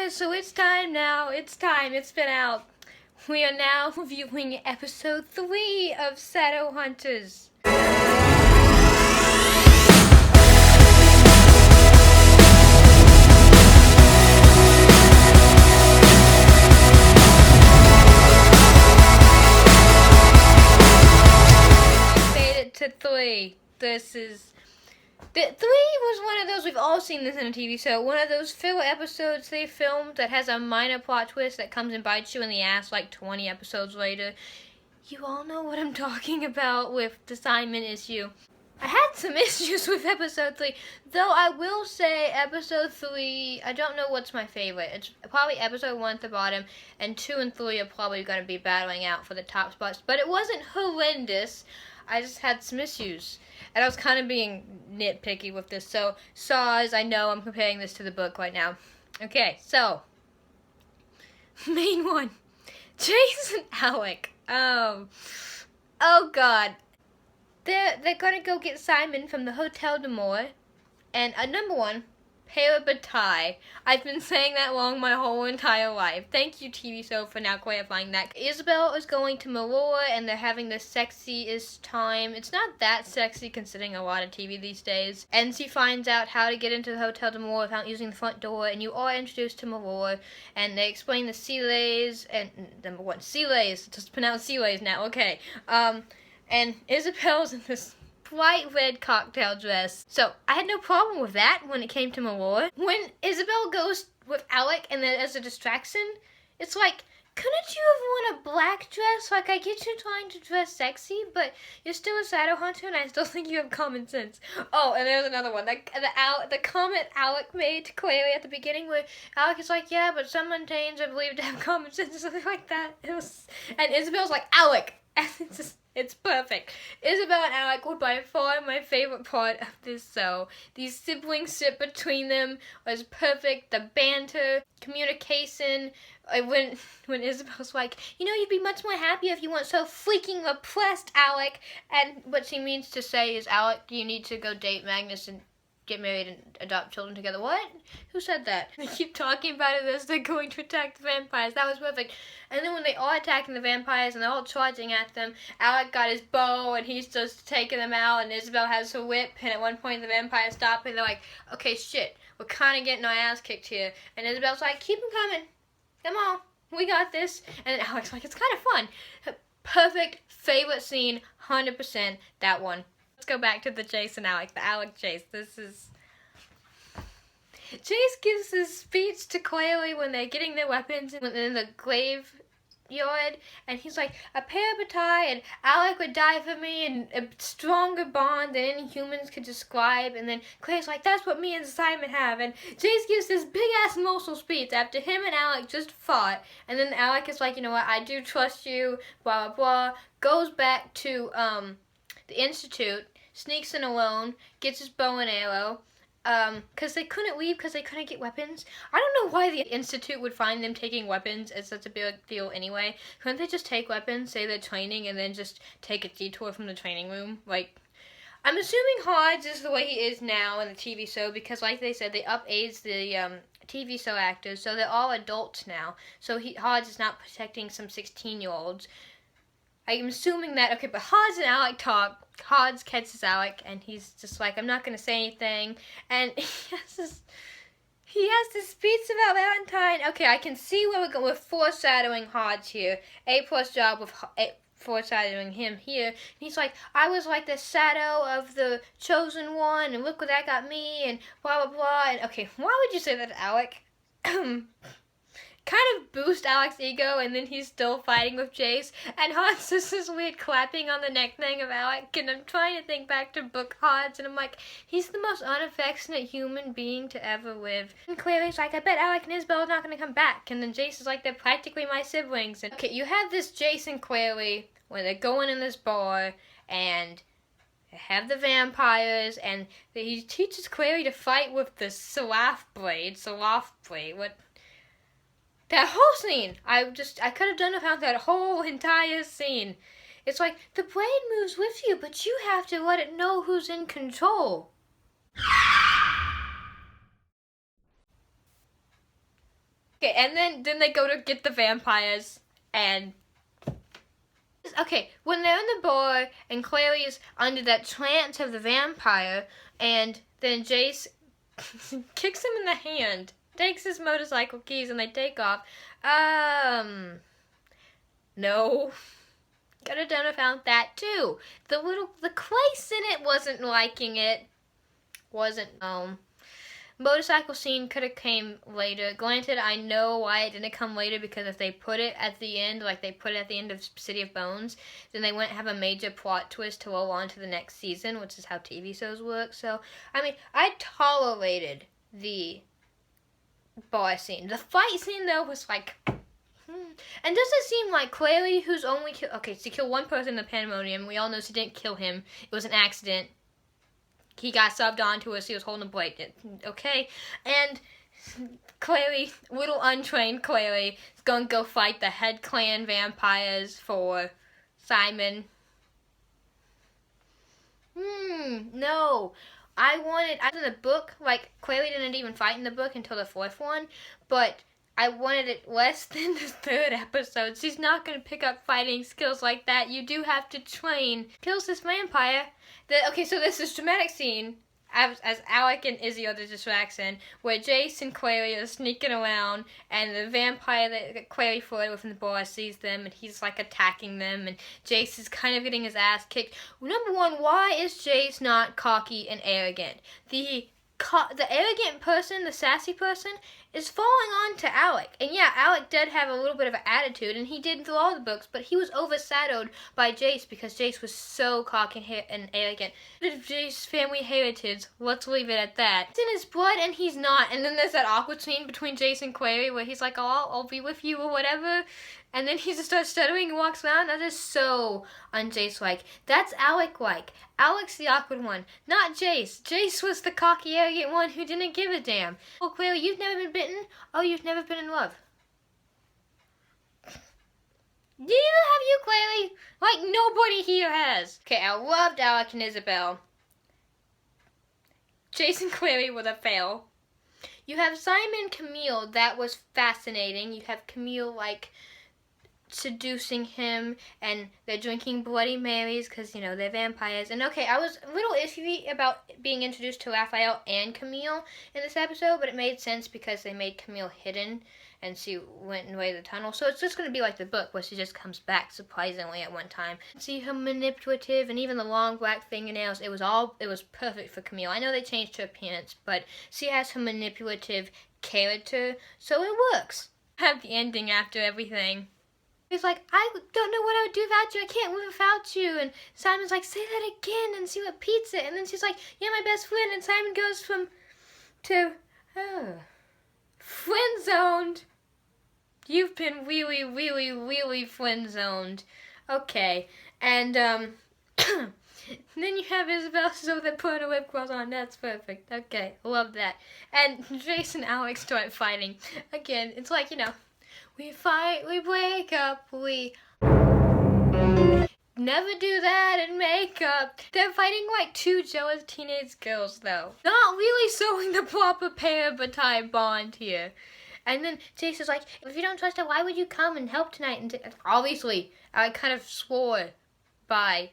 so it's time now. It's time. It's been out. We are now reviewing episode 3 of Shadowhunters. We made it to 3. Three was one of those, we've all seen this in a TV show, one of those filler episodes they filmed that has a minor plot twist that comes and bites you in the ass like 20 episodes later. You all know what I'm talking about with the Simon issue. I had some issues with episode 3, though I will say episode 3, I don't know what's my favorite. It's probably episode 1 at the bottom, and 2 and 3 are probably going to be battling out for the top spots, but it wasn't horrendous. I just had some issues. And I was kind of being nitpicky with this. So, Saws, I know I'm comparing this to the book right now. Okay, so. Main one. Jace and Alec. Oh God. They're gonna go get Simon from the Hotel de Moore. And number one, Parabatai. I've been saying that wrong my whole entire life. Thank you, TV show, for now clarifying that. Isabel is going to Malora, and they're having the sexiest time. It's not that sexy considering a lot of TV these days. And she finds out how to get into the Hotel de Moore without using the front door, and you are introduced to Malora, and they explain the Sealays, and number one, Sealays, just pronounce Sealays now, okay. And Isabel's in this bright red cocktail dress. So I had no problem with that when it came to Malora. When Isabel goes with Alec and then as a distraction, it's like, couldn't you have worn a black dress? Like, I get you trying to dress sexy, but you're still a Shadowhunter and I still think you have common sense. Oh, and there's another one. The comment Alec made to Clary at the beginning where Alec is like, yeah, but some Montanes are believed to have common sense or something like that. And Isabel's like, Alec! And it's perfect. Isabel and Alec were by far my favorite part of this show. These siblings-ship between them was perfect. The banter, communication. When Isabel's like, you know, you'd be much more happy if you weren't so freaking repressed, Alec. And what she means to say is, Alec, you need to go date Magnus and get married and adopt children together. What? Who said that? They keep talking about it as they're going to attack the vampires. That was perfect. And then when they are attacking the vampires and they're all charging at them, Alec got his bow and he's just taking them out, and Isabel has her whip, and at one point the vampires stop and they're like, okay, shit, we're kind of getting our ass kicked here. And Isabel's like, keep them coming. Come on, we got this. And then Alec's like, it's kind of fun. Perfect favorite scene, 100% that one. Let's go back to the Jace and Alec, the Alec Jace. Jace gives his speech to Clary when they're getting their weapons in the graveyard, and he's like, a Parabatai and Alec would die for me, and a stronger bond than any humans could describe. And then Clary's like, that's what me and Simon have. And Jace gives this big-ass emotional speech after him and Alec just fought. And then Alec is like, you know what, I do trust you, blah, blah, blah. Goes back to the Institute, sneaks in alone, gets his bow and arrow, because they couldn't leave because they couldn't get weapons. I don't know why the Institute would find them taking weapons as such a big deal anyway. Couldn't they just take weapons, say they're training, and then just take a detour from the training room? Like, I'm assuming Hodge is the way he is now in the TV show because, like they said, they up-aged the TV show actors, so they're all adults now. So Hodge is not protecting some 16-year-olds. I'm assuming that, okay, but Hodge and Alec talk. Hodge catches Alec, and he's just like, I'm not going to say anything. And he has this speech about Valentine. Okay, I can see where we're going. We're foreshadowing Hodge here. A+ job with foreshadowing him here. And he's like, I was like the shadow of the chosen one, and look what that got me, and blah, blah, blah. And okay, why would you say that to Alec? Kind of boost Alec's ego, and then he's still fighting with Jace. And Hodge does this weird clapping on the neck thing of Alec, and I'm trying to think back to book Hodge, and I'm like, he's the most unaffectionate human being to ever live. And Clary's like, I bet Alec and Isabel are not going to come back. And then Jace is like, they're practically my siblings. And okay, you have this Jace and Clary when they're going in this bar, and they have the vampires, and he teaches Clary to fight with the Sloth blade. What? That whole scene, I could have done without that whole entire scene. It's like, the blade moves with you, but you have to let it know who's in control. Okay, and then they go to get the vampires, and okay, when they're in the bar and Clary's under that trance of the vampire, and then Jace kicks him in the hand, takes his motorcycle keys, and they take off. No. Could have done without that too. The Clace in it wasn't liking it. Motorcycle scene could have came later. Granted, I know why it didn't come later, because if they put it at the end, like they put it at the end of City of Bones, then they wouldn't have a major plot twist to roll on to the next season, which is how TV shows work. So, I mean, I tolerated the bar scene. The fight scene, though, was like... And does it seem like Clary, who's only killed... Okay, she killed one person in the Pandemonium. We all know she didn't kill him. It was an accident. He got subbed onto us. He was holding a blanket. Okay? And Clary, little untrained Clary, is going to go fight the head clan vampires for Simon. No. I in the book, like, Clary didn't even fight in the book until the 4th one, but I wanted it less than the 3rd episode. She's not going to pick up fighting skills like that. You do have to train. Kills this vampire. Okay, so there's this dramatic scene as Alec and Izzy are the distraction, where Jace and Clary are sneaking around, and the vampire that Clary flirted with in the bar sees them, and he's like attacking them, and Jace is kind of getting his ass kicked. Number one, why is Jace not cocky and arrogant? The arrogant person, the sassy person, is falling on to Alec. And yeah, Alec did have a little bit of an attitude, and he did through all the books, but he was overshadowed by Jace because Jace was so cocky and arrogant. Jace's family heritage, let's leave it at that. It's in his blood, and he's not. And then there's that awkward scene between Jace and Clary where he's like, oh, I'll be with you or whatever. And then he just starts stuttering and walks around. That is so un-Jace-like. That's Alec-like. Alec's the awkward one, not Jace. Jace was the cocky, arrogant one who didn't give a damn. Oh, Clary, you've never been bitten? Oh, you've never been in love. Neither have you, Clary. Like, nobody here has. Okay, I loved Alec and Isabel. Jace and Clary were the fail. You have Simon and Camille. That was fascinating. You have Camille, like, seducing him, and they're drinking Bloody Marys because, you know, they're vampires. And okay, I was a little iffy about being introduced to Raphael and Camille in this episode, but it made sense because they made Camille hidden and she went away the tunnel. So it's just going to be like the book where she just comes back surprisingly at one time. See her manipulative, and even the long black fingernails, it was perfect for Camille. I know they changed her appearance, but she has her manipulative character, so it works. Have the ending after everything. He's like, I don't know what I would do without you. I can't live without you. And Simon's like, say that again and see what repeats it. And then she's like, you're my best friend. And Simon goes friend-zoned. You've been really, really, really friend-zoned. Okay. And, then you have Isabel so they put a lip gloss on. That's perfect. Okay. Love that. And Jace and Alex start fighting. Again, it's like, you know, we fight, we break up, we never do that in makeup. They're fighting like two jealous teenage girls, though. Not really showing the proper parabatai bond here. And then Jace is like, if you don't trust her, why would you come and help tonight? And obviously, I kind of swore by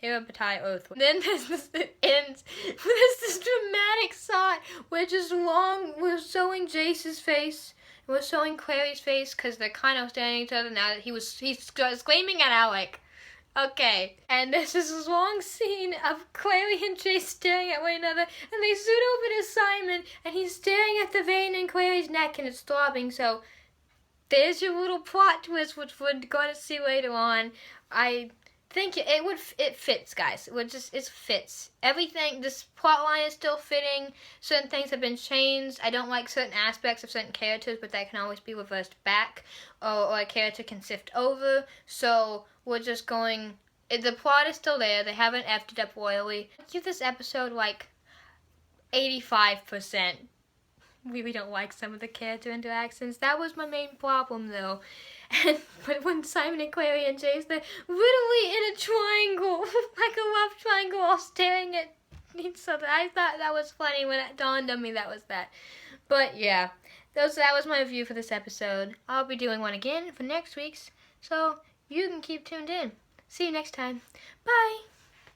parabatai oath. Then it ends with this dramatic shot where we're showing Jace's face. We're showing Clary's face because they're kind of staring at each other now that he's screaming at Alec. Okay. And there's this long scene of Clary and Jace staring at one another, and they zoom over to Simon, and he's staring at the vein in Clary's neck, and it's throbbing. So there's your little plot twist, which we're going to see later on. I think it fits, guys. It fits. Everything, this plot line is still fitting. Certain things have been changed. I don't like certain aspects of certain characters, but that can always be reversed back, or a character can shift over. So we're just going, the plot is still there. They haven't effed it up royally. I give this episode like 85%. We don't like some of the character interactions. That was my main problem, though. But when Simon and Clary and Jace, they're literally in a triangle, like a love triangle, all staring at each other. I thought that was funny when it dawned on me that was that. But yeah, that was my review for this episode. I'll be doing one again for next week's, so you can keep tuned in. See you next time. Bye!